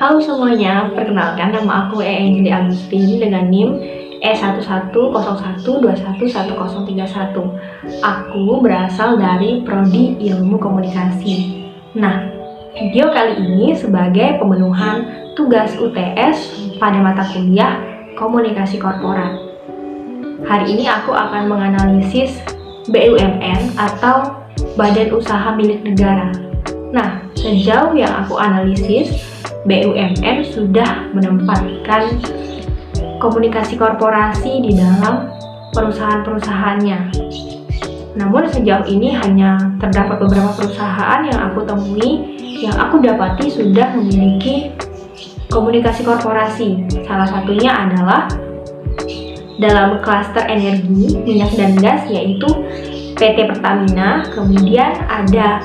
Halo semuanya, perkenalkan nama aku Angel Agustin dengan NIM E1101211031. Aku berasal dari Prodi Ilmu Komunikasi. Nah, video kali ini sebagai pemenuhan tugas UTS pada mata kuliah Komunikasi Korporat. Hari ini aku akan menganalisis BUMN atau Badan Usaha Milik Negara. Nah, sejauh yang aku analisis, BUMN sudah menempatkan komunikasi korporasi di dalam perusahaan-perusahaannya. Namun sejauh ini hanya terdapat beberapa perusahaan yang aku temui yang aku dapati sudah memiliki komunikasi korporasi. Salah satunya adalah dalam klaster energi, minyak dan gas, yaitu PT Pertamina, kemudian ada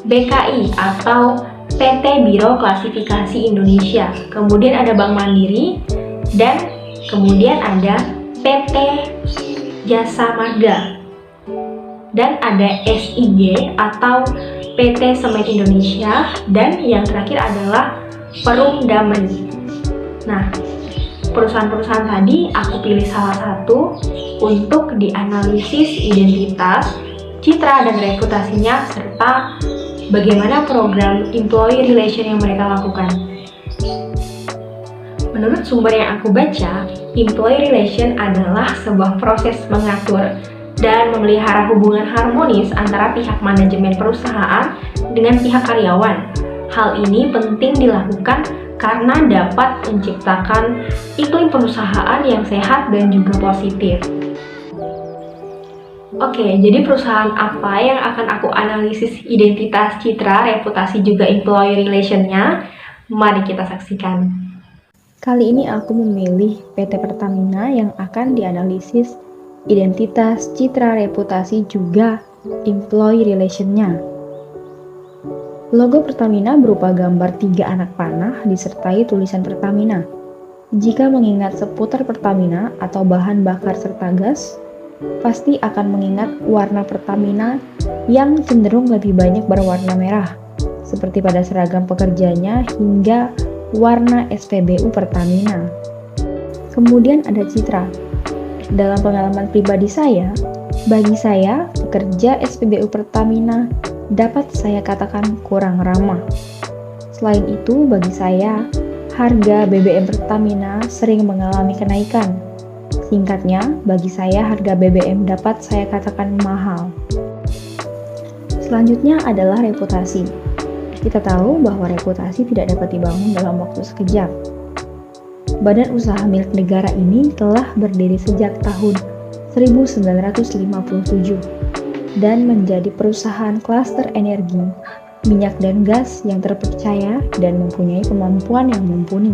BKI atau PT Biro Klasifikasi Indonesia, kemudian ada Bank Mandiri, dan kemudian ada PT Jasa Marga, dan ada SIG atau PT Semen Indonesia, dan yang terakhir adalah Perum Damri. Nah, perusahaan-perusahaan tadi aku pilih salah satu untuk dianalisis identitas, citra dan reputasinya, serta bagaimana program employee relation yang mereka lakukan. Menurut sumber yang aku baca, employee relation adalah sebuah proses mengatur dan memelihara hubungan harmonis antara pihak manajemen perusahaan dengan pihak karyawan. Hal ini penting dilakukan karena dapat menciptakan iklim perusahaan yang sehat dan juga positif. Oke, jadi perusahaan apa yang akan aku analisis identitas, citra, reputasi, juga employee relation-nya? Mari kita saksikan. Kali ini aku memilih PT Pertamina yang akan dianalisis identitas, citra, reputasi, juga employee relation-nya. Logo Pertamina berupa gambar 3 anak panah disertai tulisan Pertamina. Jika mengingat seputar Pertamina atau bahan bakar serta gas, pasti akan mengingat warna Pertamina yang cenderung lebih banyak berwarna merah, seperti pada seragam pekerjanya hingga warna SPBU Pertamina. Kemudian ada citra. Dalam pengalaman pribadi saya, bagi saya, pekerja SPBU Pertamina dapat saya katakan kurang ramah. Selain itu, bagi saya, harga BBM Pertamina sering mengalami kenaikan. Singkatnya, bagi saya harga BBM dapat saya katakan mahal. Selanjutnya adalah reputasi. Kita tahu bahwa reputasi tidak dapat dibangun dalam waktu sekejap. Badan Usaha Milik Negara ini telah berdiri sejak tahun 1957 dan menjadi perusahaan klaster energi, minyak dan gas yang terpercaya dan mempunyai kemampuan yang mumpuni.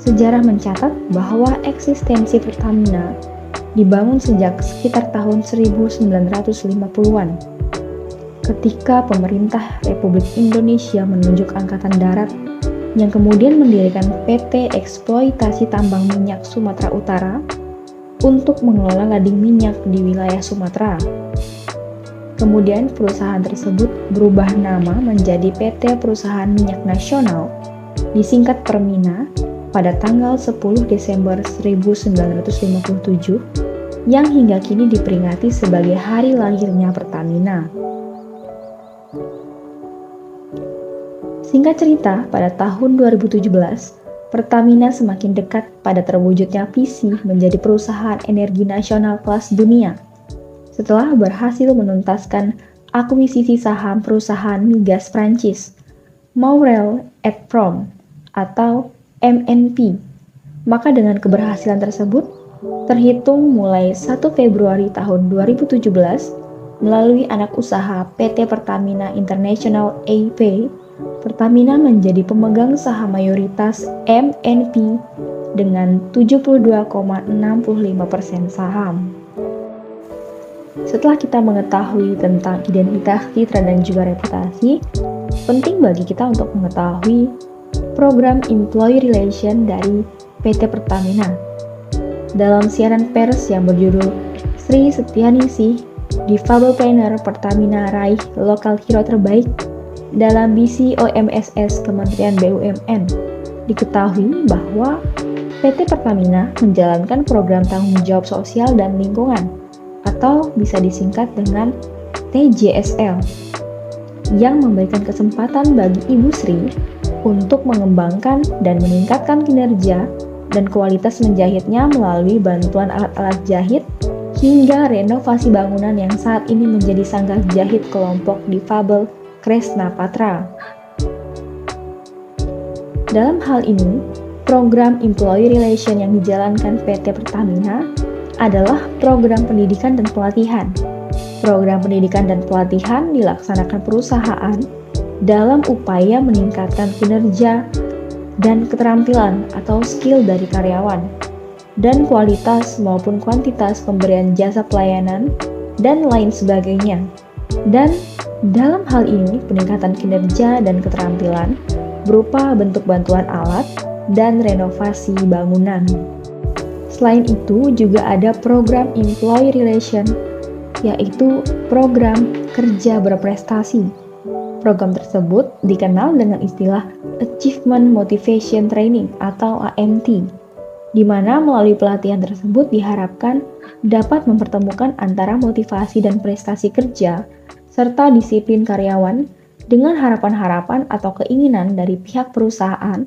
Sejarah mencatat bahwa eksistensi Pertamina dibangun sejak sekitar tahun 1950-an, ketika pemerintah Republik Indonesia menunjuk Angkatan Darat yang kemudian mendirikan PT Eksploitasi Tambang Minyak Sumatera Utara untuk mengelola lading minyak di wilayah Sumatera. Kemudian perusahaan tersebut berubah nama menjadi PT Perusahaan Minyak Nasional, disingkat Permina, pada tanggal 10 Desember 1957 yang hingga kini diperingati sebagai hari lahirnya Pertamina. Singkat cerita, pada tahun 2017, Pertamina semakin dekat pada terwujudnya visi menjadi perusahaan energi nasional kelas dunia setelah berhasil menuntaskan akuisisi saham perusahaan migas Prancis, Maurel et Prom atau MNP. Maka dengan keberhasilan tersebut, terhitung mulai 1 Februari tahun 2017, melalui anak usaha PT Pertamina International AP, Pertamina menjadi pemegang saham mayoritas MNP dengan 72,65% saham. Setelah kita mengetahui tentang identitas, citra, dan juga reputasi, penting bagi kita untuk mengetahui program employee relation dari PT Pertamina. Dalam siaran pers yang berjudul Sri Setianingsih, Difabel Planner Pertamina raih lokal hero terbaik, dalam misi OMSS Kementerian BUMN, diketahui bahwa PT Pertamina menjalankan program tanggung jawab sosial dan lingkungan atau bisa disingkat dengan TJSL yang memberikan kesempatan bagi Ibu Sri untuk mengembangkan dan meningkatkan kinerja dan kualitas menjahitnya melalui bantuan alat-alat jahit hingga renovasi bangunan yang saat ini menjadi sanggah jahit kelompok difabel Kresna Patra. Dalam hal ini, program Employee Relation yang dijalankan PT Pertamina adalah program pendidikan dan pelatihan. Program pendidikan dan pelatihan dilaksanakan perusahaan dalam upaya meningkatkan kinerja dan keterampilan atau skill dari karyawan, dan kualitas maupun kuantitas pemberian jasa pelayanan, dan lain sebagainya. Dan dalam hal ini, peningkatan kinerja dan keterampilan berupa bentuk bantuan alat dan renovasi bangunan. Selain itu, juga ada program Employee Relation, yaitu program kerja berprestasi. Program tersebut dikenal dengan istilah Achievement Motivation Training atau AMT, di mana melalui pelatihan tersebut diharapkan dapat mempertemukan antara motivasi dan prestasi kerja serta disiplin karyawan dengan harapan-harapan atau keinginan dari pihak perusahaan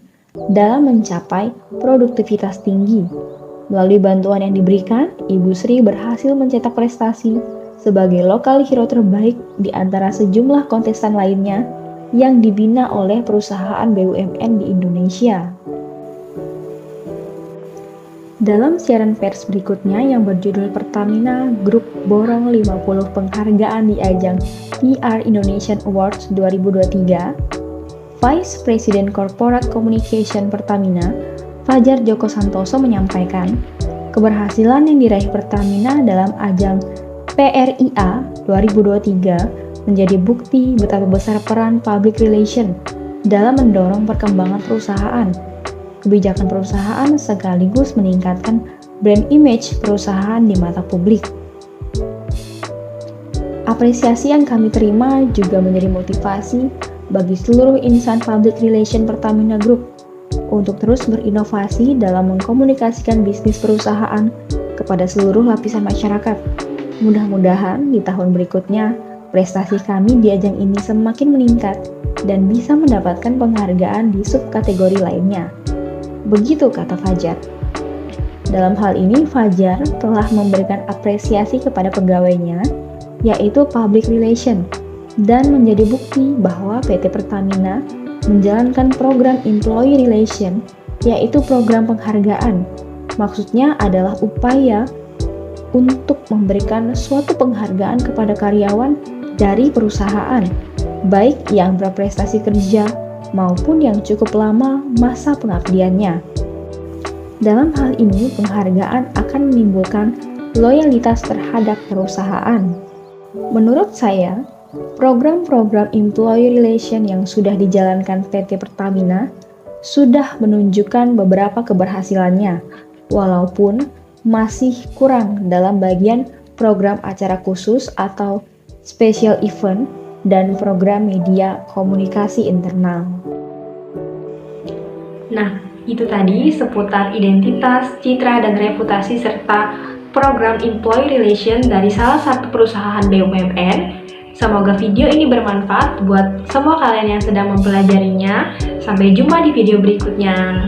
dalam mencapai produktivitas tinggi. Melalui bantuan yang diberikan, Ibu Sri berhasil mencetak prestasi sebagai lokal hero terbaik di antara sejumlah kontestan lainnya yang dibina oleh perusahaan BUMN di Indonesia. Dalam siaran pers berikutnya yang berjudul Pertamina Group borong 50 penghargaan di ajang PR Indonesian Awards 2023, Vice President Corporate Communication Pertamina, Fajar Joko Santoso menyampaikan, keberhasilan yang diraih Pertamina dalam ajang PRIA 2023 menjadi bukti betapa besar peran public relation dalam mendorong perkembangan perusahaan, kebijakan perusahaan sekaligus meningkatkan brand image perusahaan di mata publik. Apresiasi yang kami terima juga menjadi motivasi bagi seluruh insan public relation Pertamina Group untuk terus berinovasi dalam mengkomunikasikan bisnis perusahaan kepada seluruh lapisan masyarakat. Mudah-mudahan di tahun berikutnya, prestasi kami di ajang ini semakin meningkat dan bisa mendapatkan penghargaan di subkategori lainnya. Begitu kata Fajar. Dalam hal ini, Fajar telah memberikan apresiasi kepada pegawainya, yaitu public relation, dan menjadi bukti bahwa PT Pertamina menjalankan program employee relation, yaitu program penghargaan. Maksudnya adalah upaya untuk memberikan suatu penghargaan kepada karyawan dari perusahaan, baik yang berprestasi kerja maupun yang cukup lama masa pengabdiannya. Dalam hal ini, penghargaan akan menimbulkan loyalitas terhadap perusahaan. Menurut saya, program-program employee relation yang sudah dijalankan PT Pertamina sudah menunjukkan beberapa keberhasilannya, walaupun masih kurang dalam bagian program acara khusus atau special event dan program media komunikasi internal. Nah, itu tadi seputar identitas, citra, dan reputasi serta program employee relation dari salah satu perusahaan BUMN. Semoga video ini bermanfaat buat semua kalian yang sedang mempelajarinya. Sampai jumpa di video berikutnya.